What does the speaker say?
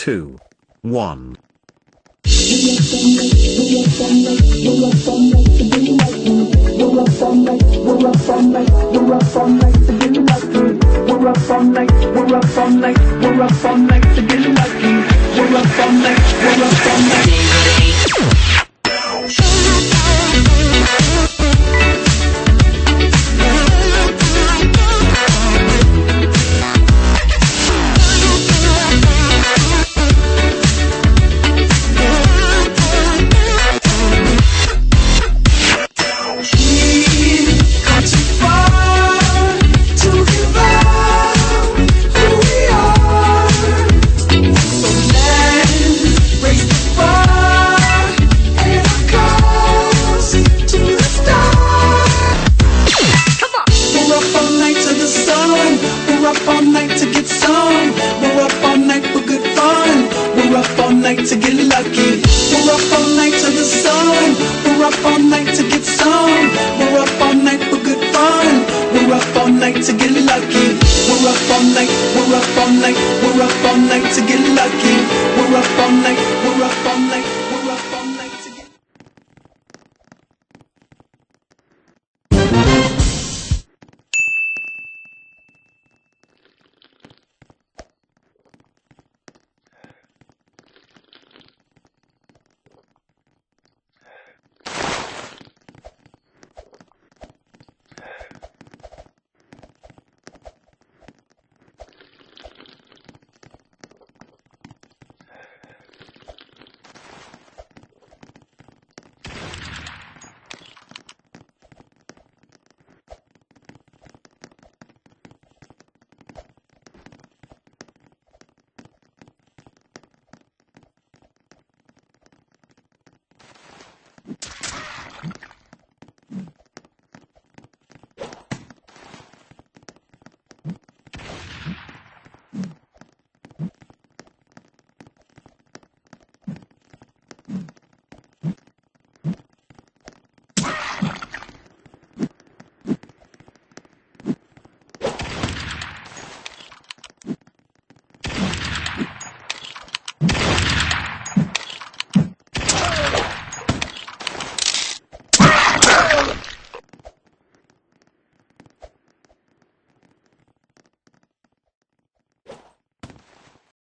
2, 1. To get lucky, we're up all night to the sun. We're up all night to get some. We're up all night for good fun. We're up all night to get lucky. We're up all night. We're up all night. We're up all night to get lucky. We're up all night. We're up all night.